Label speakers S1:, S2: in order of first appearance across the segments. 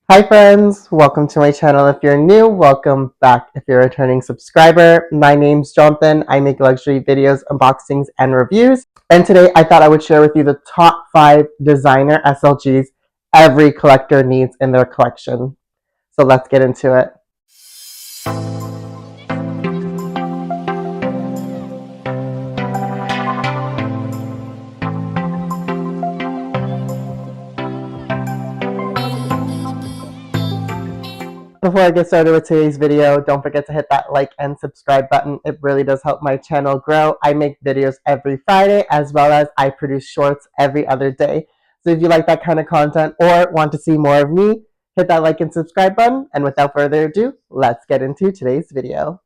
S1: Hi friends, welcome to my channel. If you're new, welcome back. If you're a returning subscriber, my name's Jonathan. I make luxury videos, unboxings, and reviews. And today I thought I would share with you the top 5 designer SLGs every collector needs in their collection. So let's get into it. Before I get started with today's video, don't forget to hit that like and subscribe button. It really does help my channel grow. I make videos every Friday, as well as I produce shorts every other day. So if you like that kind of content or want to see more of me, hit that like and subscribe button. And without further ado, let's get into today's video.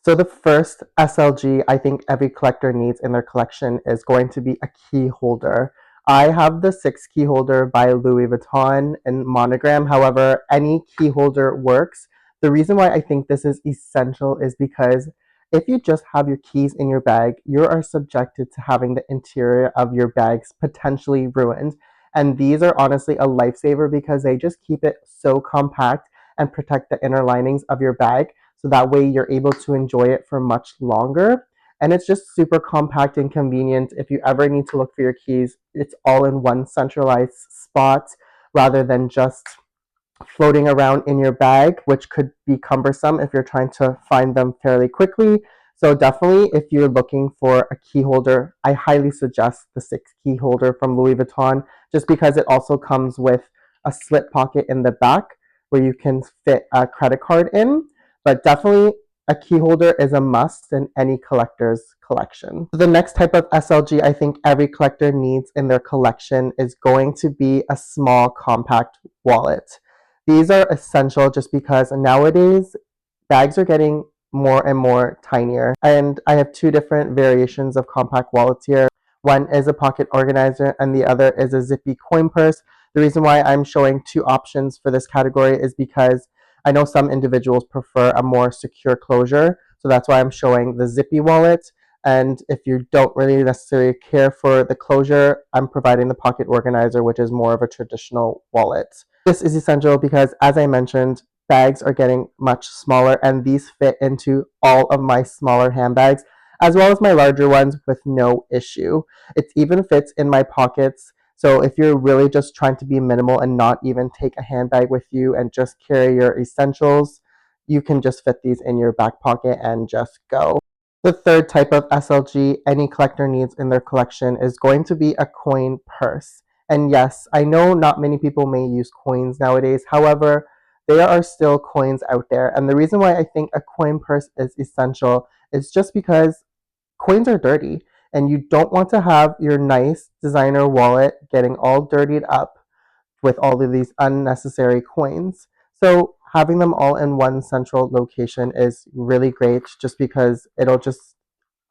S1: So the first SLG I think every collector needs in their collection is going to be a key holder. I have the 6 key holder by Louis Vuitton in monogram. However, any key holder works. The reason why I think this is essential is because if you just have your keys in your bag, you are subjected to having the interior of your bags potentially ruined. And these are honestly a lifesaver because they just keep it so compact and protect the inner linings of your bag, so that way you're able to enjoy it for much longer. And it's just super compact and convenient. If you ever need to look for your keys, it's all in one centralized spot rather than just floating around in your bag, which could be cumbersome if you're trying to find them fairly quickly. So definitely, if you're looking for a key holder, I highly suggest the 6 key holder from Louis Vuitton, just because it also comes with a slip pocket in the back where you can fit a credit card in. But definitely, a key holder is a must in any collector's collection. The next type of SLG I think every collector needs in their collection is going to be a small compact wallet. These are essential just because nowadays bags are getting more and more tinier. And I have 2 different variations of compact wallets here. One is a pocket organizer and the other is a zippy coin purse. The reason why I'm showing 2 options for this category is because I know some individuals prefer a more secure closure. So that's why I'm showing the zippy wallet. And if you don't really necessarily care for the closure, I'm providing the pocket organizer, which is more of a traditional wallet. This is essential because, as I mentioned, bags are getting much smaller, and these fit into all of my smaller handbags as well as my larger ones with no issue. It even fits in my pockets. So if you're really just trying to be minimal and not even take a handbag with you and just carry your essentials, you can just fit these in your back pocket and just go. The third type of SLG any collector needs in their collection is going to be a coin purse. And yes, I know not many people may use coins nowadays. However, there are still coins out there. And the reason why I think a coin purse is essential is just because coins are dirty and you don't want to have your nice designer wallet getting all dirtied up with all of these unnecessary coins. So having them all in one central location is really great just because it'll just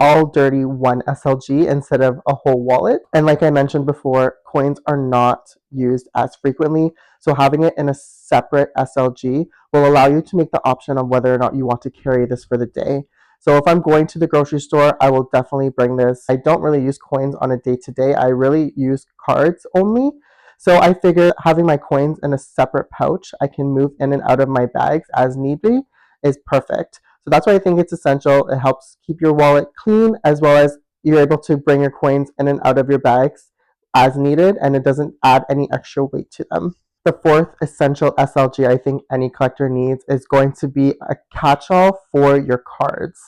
S1: all dirty one SLG instead of a whole wallet. And like I mentioned before, coins are not used as frequently. So having it in a separate SLG will allow you to make the option of whether or not you want to carry this for the day. So if I'm going to the grocery store, I will definitely bring this. I don't really use coins on a day-to-day. I really use cards only. So I figure having my coins in a separate pouch I can move in and out of my bags as needly is perfect. So that's why I think it's essential. It helps keep your wallet clean, as well as you're able to bring your coins in and out of your bags as needed, and it doesn't add any extra weight to them. The fourth essential SLG I think any collector needs is going to be a catch-all for your cards.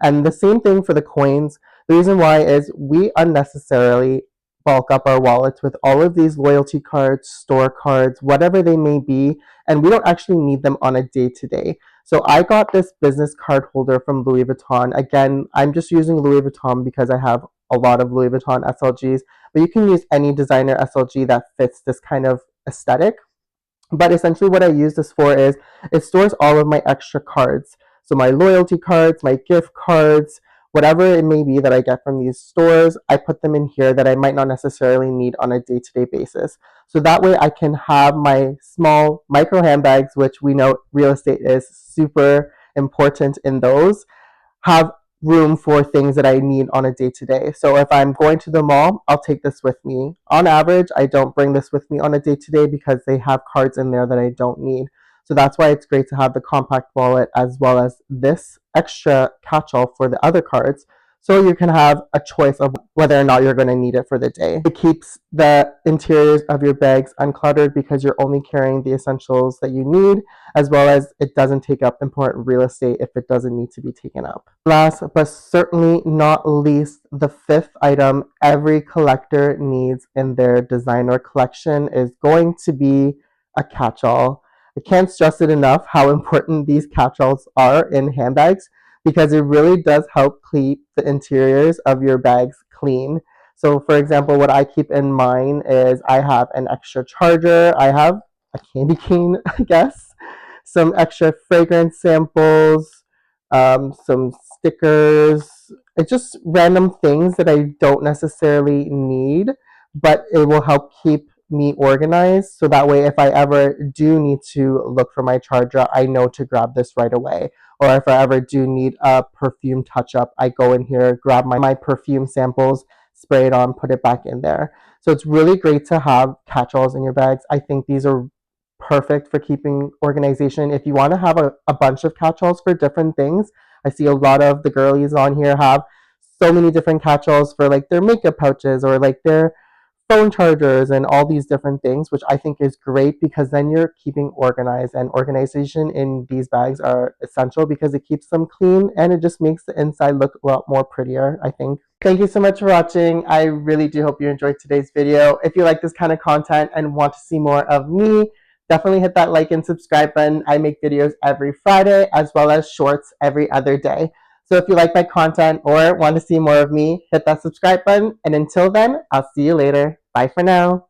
S1: And the same thing for the coins. The reason why is we unnecessarily bulk up our wallets with all of these loyalty cards, store cards, whatever they may be, and we don't actually need them on a day-to-day. So I got this business card holder from Louis Vuitton. Again, I'm just using Louis Vuitton because I have a lot of Louis Vuitton SLGs, but you can use any designer SLG that fits this kind of aesthetic. But essentially what I use this for is it stores all of my extra cards. So my loyalty cards, my gift cards, whatever it may be that I get from these stores, I put them in here that I might not necessarily need on a day-to-day basis. So that way I can have my small micro handbags, which we know real estate is super important in those, have room for things that I need on a day to day. So if I'm going to the mall, I'll take this with me. On average, I don't bring this with me on a day to day because they have cards in there that I don't need. So that's why it's great to have the compact wallet as well as this extra catch-all for the other cards. So you can have a choice of whether or not you're going to need it for the day. It keeps the interiors of your bags uncluttered because you're only carrying the essentials that you need, as well as it doesn't take up important real estate if it doesn't need to be taken up. Last but certainly not least, the fifth item every collector needs in their designer collection is going to be a catch-all. I can't stress it enough how important these catch-alls are in handbags because it really does help keep the interiors of your bags clean. So for example, what I keep in mind is I have an extra charger, I have a candy cane, I guess, some extra fragrance samples, some stickers. It's just random things that I don't necessarily need, but it will help keep me organized. So that way, if I ever do need to look for my charger, I know to grab this right away. Or if I ever do need a perfume touch up, I go in here, grab my perfume samples, spray it on, put it back in there. So it's really great to have catch-alls in your bags. I think these are perfect for keeping organization. If you want to have a bunch of catch-alls for different things, I see a lot of the girlies on here have so many different catch-alls for like their makeup pouches or like their phone chargers and all these different things, which I think is great because then you're keeping organized, and organization in these bags are essential because it keeps them clean and it just makes the inside look a lot more prettier, I think. Thank you so much for watching. I really do hope you enjoyed today's video. If you like this kind of content and want to see more of me, definitely hit that like and subscribe button. I make videos every Friday as well as shorts every other day. So if you like my content or want to see more of me, hit that subscribe button. And until then, I'll see you later. Bye for now.